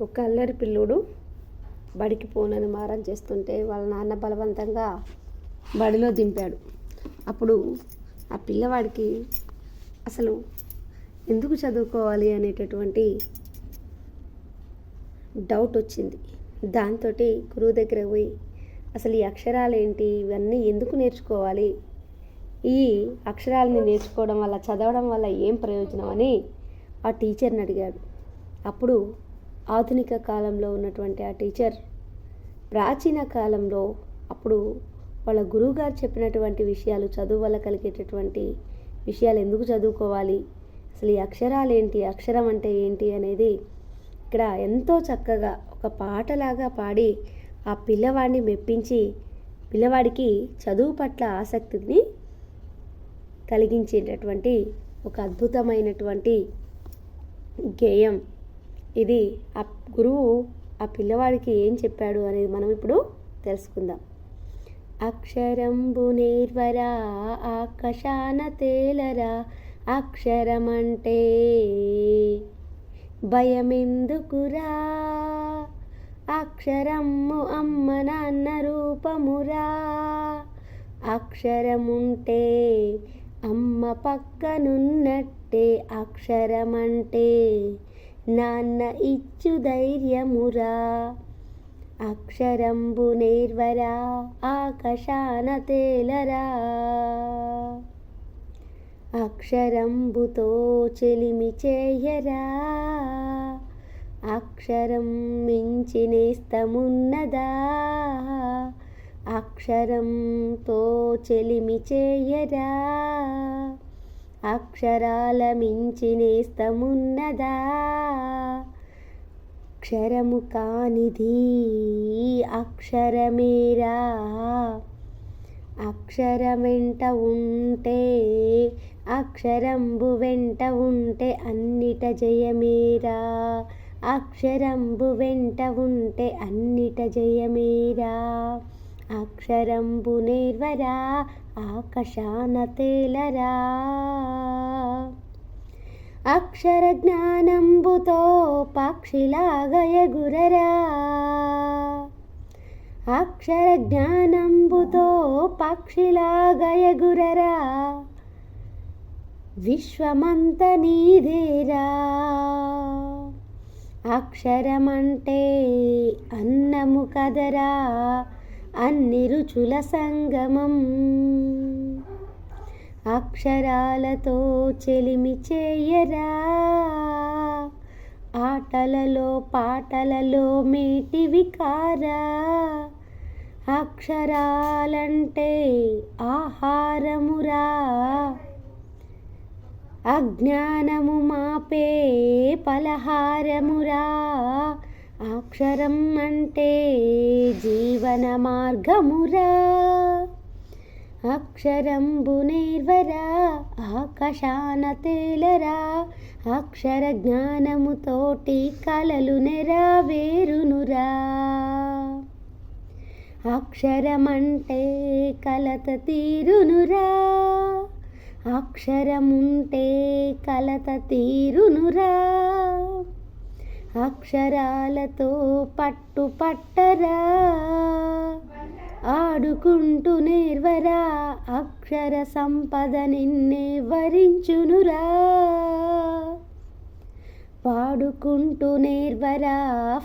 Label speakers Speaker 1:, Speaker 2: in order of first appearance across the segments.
Speaker 1: ఒక అల్లరి పిల్లోడు బడికి పోనని మారం చేస్తుంటే వాళ్ళ నాన్న బలవంతంగా బడిలో దింపాడు. అప్పుడు ఆ పిల్లవాడికి అసలు ఎందుకు చదువుకోవాలి అనేటటువంటి డౌట్ వచ్చింది. దాంతో గురువు దగ్గర పోయి అసలు ఈ అక్షరాలు ఏంటి, ఇవన్నీ ఎందుకు నేర్చుకోవాలి, ఈ అక్షరాలని నేర్చుకోవడం వల్ల, చదవడం వల్ల ఏం ప్రయోజనం అని ఆ టీచర్ని అడిగాడు. అప్పుడు ఆధునిక కాలంలో ఉన్నటువంటి ఆ టీచర్ ప్రాచీన కాలంలో అప్పుడు వాళ్ళ గురువుగారు చెప్పినటువంటి విషయాలు, చదువు వల్ల కలిగేటటువంటి విషయాలు, ఎందుకు చదువుకోవాలి, అసలు ఈ అక్షరాలు ఏంటి, అక్షరం అంటే ఏంటి అనేది ఇక్కడ ఎంతో చక్కగా ఒక పాటలాగా పాడి ఆ పిల్లవాడిని మెప్పించి పిల్లవాడికి చదువు పట్ల ఆసక్తిని కలిగించేటటువంటి ఒక అద్భుతమైనటువంటి గేయం ఇది. ఆ గురువు ఆ పిల్లవాడికి ఏం చెప్పాడు అనేది మనం ఇప్పుడు తెలుసుకుందాం. అక్షరంబు నేర్వరా ఆకాశాన తేలరా, అక్షరమంటే భయమెందుకురా, అక్షరము అమ్మ నాన్న రూపమురా, అక్షరముంటే అమ్మ పక్కనున్నట్టే, అక్షరమంటే నాన్న ఇచ్చు ధైర్యమురా, అక్షరంబు నేర్వరా ఆకాశాన తేలరా, అక్షరంబుతో చెలిమి చేయరా, అక్షరం మించి నేస్తమున్నదా, అక్షరంతో చెలిమి చేయరా, అక్షరాల మించి నేస్తమున్నదా, అక్షరము కానిది అక్షరమేరా, అక్షరం వెంట ఉంటే, అక్షరంబు వెంట ఉంటే అన్నిట జయమేరా, అక్షరంబు వెంట ఉంటే అన్నిట జయమేరా, అక్షరంబు నేర్వరా ఆకాశాన తేలరా, అక్షర జ్ఞానంబుతో పక్షిలాగా ఎగురరా, అక్షర జ్ఞానంబుతో పక్షిలాగా ఎగురరా, విశ్వమంత నీదేరా, అక్షరమంటే అన్నము కదరా, అన్ని రుచుల సంగమం, అక్షరాలతో చెలిమి చేయరా, ఆటలలో పాటలలో మేటివి కారా, అక్షరాలంటే ఆహారమురా, అజ్ఞానము మాపే పలహారమురా, అక్షరం అంటే జీవన మార్గమురా, అక్షరంబు నేర్వరా ఆకాశాన తేలరా, అక్షర జ్ఞానముతోటి కలలు నెరవేరునురా, అక్షరమంటే కలత తీరునురా, అక్షరముంటే కలత తీరునురా, అక్షరాలతో పట్టు పట్టరా, ఆడుకుంటూ నేర్వరా అక్షర సంపద నిన్నే వరించునురా, పాడుకుంటూ నేర్వరా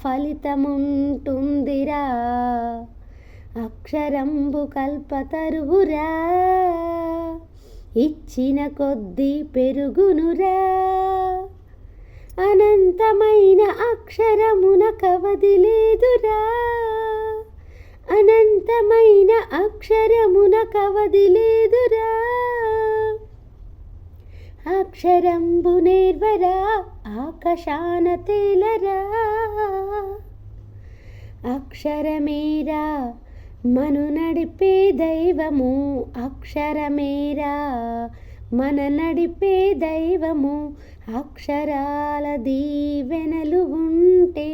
Speaker 1: ఫలితముంటుందిరా, అక్షరంబు కల్పతరువురా, ఇచ్చిన కొద్దీ పెరుగునురా, అనంతమైన అక్షరమున కవది లేదురా, అనంతమైన అక్షరమున కవది లేదురా, అక్షరంబు నేర్వరా ఆకాశాన తేలరా, అక్షరమేరా మను నడిపే దైవము, అక్షరమేరా మన నడిపే దైవము, అక్షరాల దీవెనలు ఉంటే,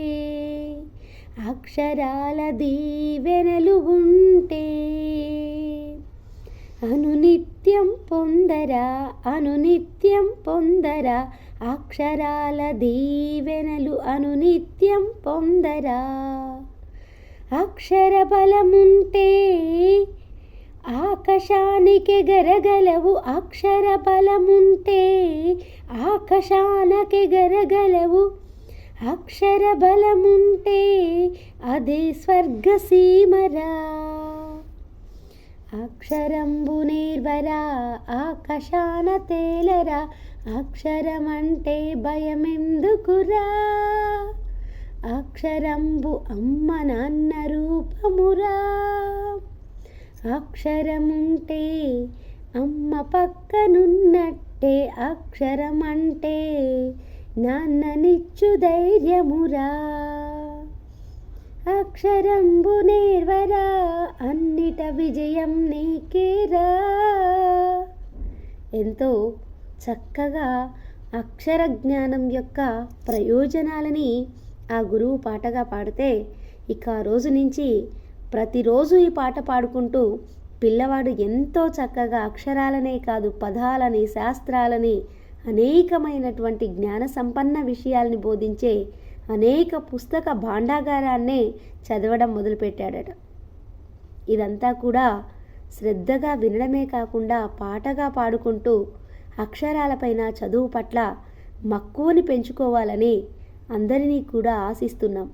Speaker 1: అక్షరాల దీవెనలు ఉంటే, అనునిత్యం పొందరా, అనునిత్యం పొందరా అక్షరాల దీవెనలు అనునిత్యం పొందరా. అక్షర బలముంటే ఆకాశానికి గరగలవు. అక్షర బలముంటే ఆకాశానికి గరగలవు. అక్షర బలముంటే అదే స్వర్గసీమరా. అక్షరంబు నేర్వరా ఆకాశాన తేలరా. అక్షరమంటే భయమెందుకురా. అక్షరంబు అమ్మ నాన్న రూపమురా. అక్షరముంటే అమ్మ పక్కనున్నట్టే. అక్షరమంటే నాన్ననిచ్చు ధైర్యమురా. అక్షరంబు నేర్వరా అన్నిట విజయం నీకేరా. ఎంతో చక్కగా అక్షర జ్ఞానం యొక్క ప్రయోజనాలని ఆ గురువు పాటగా పాడితే ఇక ఆ రోజు నుంచి ప్రతిరోజు ఈ పాట పాడుకుంటూ పిల్లవాడు ఎంతో చక్కగా అక్షరాలనే కాదు పదాలని శాస్త్రాలని అనేకమైనటువంటి జ్ఞాన సంపన్న విషయాల్ని బోధించే అనేక పుస్తక భాండాగారాన్నే చదవడం మొదలుపెట్టాడట. ఇదంతా కూడా శ్రద్ధగా వినడమే కాకుండా పాటగా పాడుకుంటూ అక్షరాలపైన చదువు పట్ల మక్కువని పెంచుకోవాలని అందరినీ కూడా ఆశిస్తున్నాం.